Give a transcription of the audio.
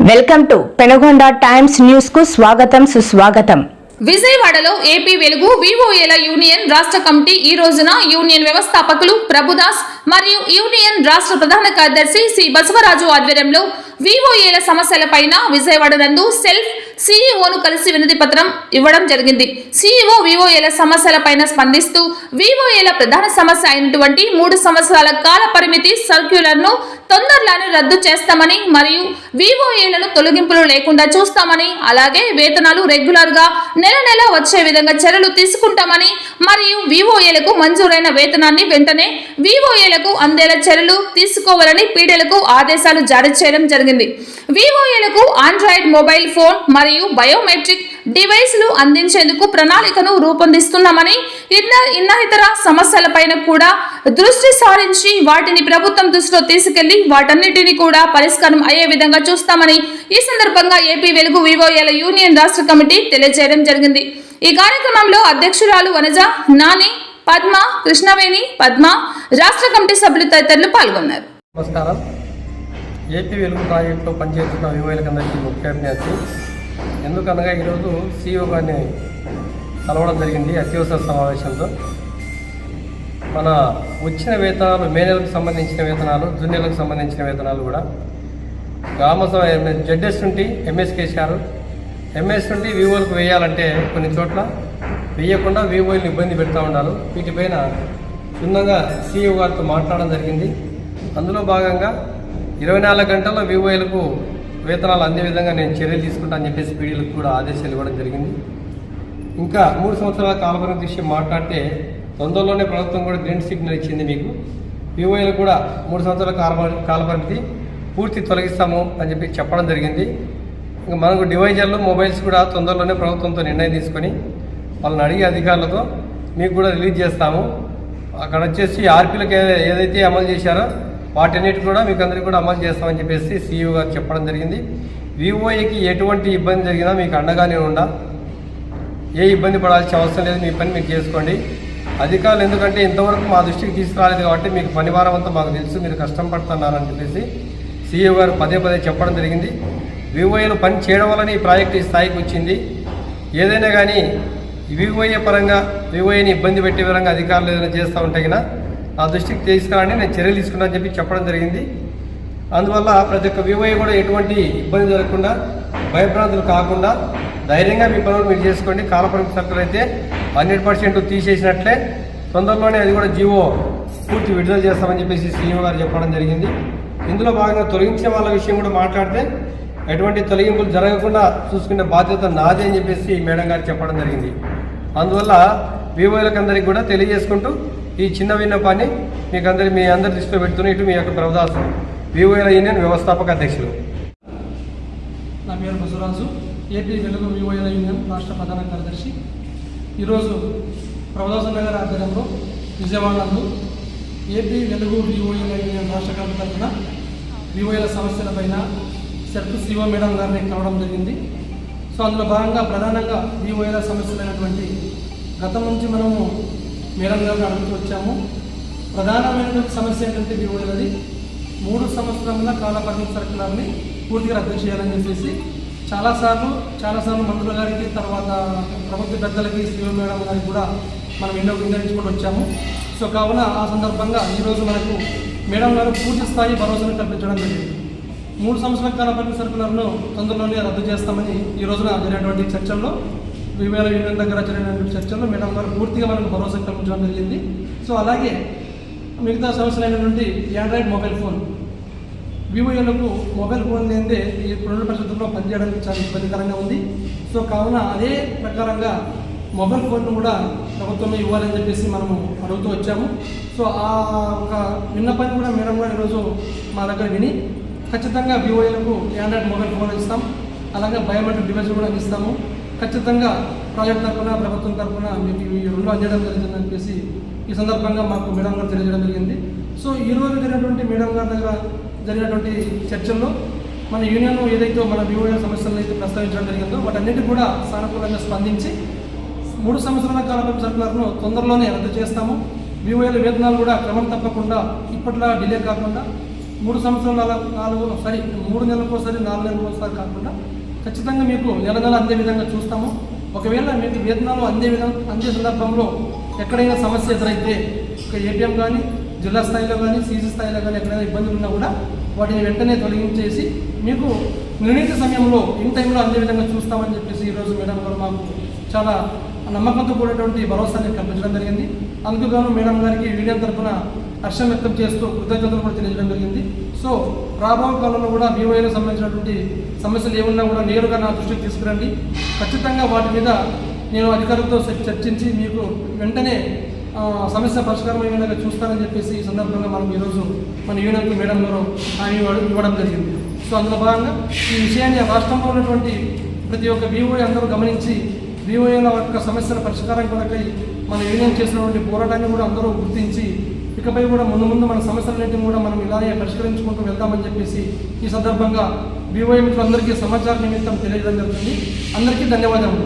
Welcome to Penukonda times news కు స్వాగతం సుస్వాగతం. విజయవాడలో ఏపీ వెలుగు వివోఏల యూనియన్ రాష్ట్ర కమిటీ ఈ రోజున యూనియన్ వ్యవస్థాపకులు ప్రభుదాస్ మరియు యూనియన్ రాష్ట్ర ప్రధాన కార్యదర్శి సి బసవరాజు ఆధ్వర్యంలో వివోఏల సమస్యలపైన విజయవాడ నందు సెల్ఫ్ సీఈఓను కలిసి వినతి పత్రం ఇవ్వడం జరిగింది. సీఈఓ వివోఏల సమస్యలపైన స్పందిస్తూ వివోఏల ప్రధాన సమస్య అయినటువంటి 3 సంవత్సరాల కాల పరిమితి సర్క్యులర్ను తొందరలోనే రద్దు చేస్తామని మరియు వివోఏలను తొలగింపులు లేకుండా చూస్తామని, అలాగే వేతనాలు రెగ్యులర్ గా నెల వచ్చే విధంగా చర్యలు తీసుకుంటామని మరియు వివోఏలకు మంజూరైన వేతనాన్ని వెంటనే వివోఏలకు అందేలా చర్యలు తీసుకోవాలని పీడీలకు ఆదేశాలు జారీ చేయడం జరిగింది. వివోఏలకు ఆండ్రాయిడ్ మొబైల్ ఫోన్ మరియు బయోమెట్రిక్ డివైస్లు అందించేందుకు ప్రణాళికను రూపొందిస్తున్నామని, ఇతర సమస్యలపైన కూడా దృష్టి సారించి వాటిని ప్రభుత్వం దృష్టిలో తీసుకెళ్లి వాటన్నిటిని కూడా పరిష్కారం అయ్యే విధంగా చూస్తామని ఈ సందర్భంగా ఏపీ వెలుగు వివోఏల యూనియన్ రాష్ట్ర కమిటీ తెలియజేయడం జరిగింది. ఈ కార్యక్రమంలో అధ్యక్షురాలు వనజ, నాని, పద్మ, కృష్ణవేణి, పద్మ, రాష్ట్ర కమిటీ సభ్యులు తదితరులు పాల్గొన్నారు. నమస్కారం. ఏపీ వెలుగు ప్రాజెక్టులో పనిచేస్తున్న వివోఏలకు అందరికీ ముఖ్య విజ్ఞప్తి. ఎందుకనగా ఈరోజు సీఈఓ గారిని కలవడం జరిగింది అత్యవసర సమావేశంతో. మన వచ్చిన వేతనాలు, మే నెలకు సంబంధించిన వేతనాలు, జూన్ నెలకు సంబంధించిన వేతనాలు కూడా గ్రామ జడ్ఎస్ నుండి ఎంఎస్ కేసీఆర్, ఎంఎస్ నుండి వివోలకు వేయాలంటే కొన్ని చోట్ల వేయకుండా వివోలను ఇబ్బంది పెడతా ఉన్నారు. వీటిపైన క్షుణ్ణంగా సీఈఓ గారితో మాట్లాడడం జరిగింది. అందులో భాగంగా 24 గంటల్లో వివోఏలకు వేతనాలు అందే విధంగా నేను చర్యలు తీసుకుంటానని చెప్పేసి పీడీలకు కూడా ఆదేశాలు ఇవ్వడం జరిగింది. ఇంకా 3 సంవత్సరాల కాలపరిమితి విషయం మాట్లాడితే తొందరలోనే ప్రభుత్వం కూడా గ్రీన్ సిగ్నల్ ఇచ్చింది. మీకు వివోఏలకు కూడా 3 సంవత్సరాల కాలపరిమితి పూర్తి తొలగిస్తాము అని చెప్పి చెప్పడం జరిగింది. ఇంకా మనకు డివైజర్లు, మొబైల్స్ కూడా తొందరలోనే ప్రభుత్వంతో నిర్ణయం తీసుకొని వాళ్ళని అడిగే అధికారులతో మీకు కూడా రిలీజ్ చేస్తాము. అక్కడ వచ్చేసి ఆర్పీలకు ఏదైతే అమలు చేశారో వాటన్నిటి కూడా మీకు అందరికీ కూడా అమలు చేస్తామని చెప్పేసి సీఈఓ గారు చెప్పడం జరిగింది. వివోఏకి ఎటువంటి ఇబ్బంది జరిగినా మీకు అండగానే ఉండా, ఏ ఇబ్బంది పడాల్సిన అవసరం లేదు, మీ పని మీరు చేసుకోండి. అధికారులు ఎందుకంటే ఇంతవరకు మా దృష్టికి తీసుకురాలేదు కాబట్టి మీకు పని భారం అంతా మాకు తెలుసు, మీరు కష్టం పడుతున్నారని చెప్పేసి సీఈఓ గారు పదే చెప్పడం జరిగింది. వివోఏలు పని చేయడం వల్ల ఈ ప్రాజెక్టు ఈ స్థాయికి వచ్చింది. ఏదైనా కానీ వివోఏ పరంగా వివోఏని ఇబ్బంది పెట్టే విధంగా అధికారులు ఏదైనా చేస్తూ ఉంటే కన్నా నా దృష్టికి తీసుకురాని నేను చర్యలు తీసుకున్నానని చెప్పి చెప్పడం జరిగింది. అందువల్ల ప్రతి ఒక్క వివోఏ కూడా ఎటువంటి ఇబ్బంది జరగకుండా, భయభ్రాంతులు కాకుండా ధైర్యంగా మీ పనులు మీరు చేసుకోండి. కాలపరిమితి సర్కులు అయితే 100% తీసేసినట్లే తొందరలోనే అది కూడా జీవో పూర్తి విడుదల చేస్తామని చెప్పేసి సీఈఓ గారు చెప్పడం జరిగింది. ఇందులో భాగంగా తొలగించిన వాళ్ళ విషయం కూడా మాట్లాడితే ఎటువంటి తొలగింపులు జరగకుండా చూసుకునే బాధ్యత నాదే అని చెప్పేసి మేడం గారు చెప్పడం జరిగింది. అందువల్ల వివోఏలకు అందరికీ కూడా తెలియజేసుకుంటూ ఈ చిన్న విన్నపాన్ని మీ అందరి దృష్టిలో పెడుతున్న ఇటు మీ యొక్క ప్రభుదాస్ వివోఏల యూనియన్ వ్యవస్థాపక అధ్యక్షులు. నా పేరు బసవరాజు, ఏపీ వెలుగు వివోఏల యూనియన్ రాష్ట్ర ప్రధాన కార్యదర్శి. ఈరోజు ప్రభుదాస్ నగర్ ఆధ్వర్యంలో విజయవాడలో ఏపీ వెలుగు వివోఏల యూనియన్ రాష్ట్ర కమిటీ తరఫున వివోఏల సమస్యలపైన సెల్ఫ్ సీఈఓ మేడం గారిని కలవడం జరిగింది. సో అందులో భాగంగా ప్రధానంగా వివోఏల సమస్యలైనటువంటి గతం నుంచి మనము మేడం గారిని అడుగుతూ వచ్చాము. ప్రధానమైనటువంటి సమస్య ఏంటంటే వివోఏలది 3 సంవత్సరాల కాల పరిమితి సర్కులర్ని పూర్తిగా రద్దు చేయాలని చెప్పేసి చాలాసార్లు మంత్రుల గారికి, తర్వాత ప్రభుత్వ పెద్దలకి, సీఎం మేడం గారికి కూడా మనం ఎన్నో విన్నవించుకుంటూ వచ్చాము. సో కావున ఆ సందర్భంగా ఈరోజు మనకు మేడం గారు పూర్తి స్థాయి భరోసాను కల్పించడం జరిగింది. 3 సంవత్సరాల కాల పరిమితి సర్కులర్ను తొందరలోనే రద్దు చేస్తామని ఈ రోజున జరిగినటువంటి చర్చల్లో, వివోఏల యూనియన్ దగ్గర జరిగినటువంటి చర్చల్లో మేడం గారు పూర్తిగా మనకు భరోసా కల్పించడం జరిగింది. సో అలాగే మిగతా సమస్యలైనటువంటి ఆండ్రాయిడ్ మొబైల్ ఫోన్, వివోఏలకు మొబైల్ ఫోన్ లేదే ఈ 2 పరిస్థితుల్లో పనిచేయడానికి చాలా ఇబ్బందికరంగా ఉంది. సో కావున అదే ప్రకారంగా మొబైల్ ఫోన్ను కూడా ప్రభుత్వమే ఇవ్వాలని చెప్పేసి మనము అడుగుతూ వచ్చాము. సో ఆ ఒక విన్నపాన్ని కూడా మేడం గారు ఈరోజు మా దగ్గర విని ఖచ్చితంగా వివోఏలకు ఆండ్రాయిడ్ మొబైల్ ఫోన్ ఇస్తాం, అలాగే బయోమెట్రిక్ డివైస్ కూడా ఇస్తాము. ఖచ్చితంగా ప్రాజెక్ట్ తరఫున, ప్రభుత్వం తరఫున మీకు ఈ 2 అందజేయడం జరుగుతుందని చెప్పేసి ఈ సందర్భంగా మాకు మేడం గారు తెలియజేయడం జరిగింది. సో ఈరోజు జరిగినటువంటి మేడం గారి దగ్గర జరిగినటువంటి చర్చల్లో మన యూనియన్ ఏదైతే మన వివోఏ సమస్యలను అయితే ప్రస్తావించడం జరిగిందో వాటన్నిటి కూడా సానుకూలంగా స్పందించి 3 సంవత్సరాల కాలపరిమితి సర్కులర్ను తొందరలోనే రద్దు చేస్తాము. వివోఏల వేతనాలు కూడా క్రమం తప్పకుండా ఇప్పట్లా డిలే కాకుండా 3 నెలలకోసారి 4 నెలలకోసారి కాకుండా ఖచ్చితంగా మీకు నెల అందే విధంగా చూస్తాము. ఒకవేళ మీకు వేతనాలు అందే సందర్భంలో ఎక్కడైనా సమస్య ఎదురైతే ఏపీఎం కానీ జిల్లా స్థాయిలో కానీ సీసీ స్థాయిలో కానీ ఎక్కడైనా ఇబ్బందులు ఉన్నా కూడా వాటిని వెంటనే తొలగించేసి మీకు నిర్ణీత సమయంలో ఇన్ టైంలో అందే విధంగా చూస్తామని చెప్పేసి ఈరోజు మేడం గారు మాకు చాలా నమ్మకంతో కూడినటువంటి భరోసాని కల్పించడం జరిగింది. అందుకుగాను మేడం గారికి యూనియన్ తరఫున హర్షం వ్యక్తం చేస్తూ కృతజ్ఞతలు కూడా తెలియజేయడం జరిగింది. సో రాబో కాలంలో కూడా వివోఏలకు సంబంధించినటువంటి సమస్యలు ఏమున్నా కూడా నేరుగా నా దృష్టికి తీసుకురండి. ఖచ్చితంగా వాటి మీద నేను అధికారులతో చర్చించి మీకు వెంటనే సమస్య పరిష్కారం అయ్యేలాగా చూస్తానని చెప్పేసి ఈ సందర్భంగా మనం ఈరోజు మన యూనియన్కు మేడం గారు హామీ ఇవ్వడం జరిగింది. సో అందులో భాగంగా ఈ విషయాన్ని రాష్ట్రంలో ఉన్నటువంటి ప్రతి ఒక్క వివోఏ అందరూ గమనించి వివోఏల యొక్క సమస్యల పరిష్కారం కొరకై మన యూనియన్ చేసినటువంటి పోరాటాన్ని కూడా అందరూ గుర్తించి ఇకపై కూడా ముందు మన సమస్యలన్నింటినీ కూడా మనం ఇలానే పరిష్కరించుకుంటూ వెళ్తామని చెప్పేసి ఈ సందర్భంగా వివోఏ మిత్రులందరికీ సమాచార నిమిత్తం తెలియజేయడం జరుగుతుంది. అందరికీ ధన్యవాదాలు.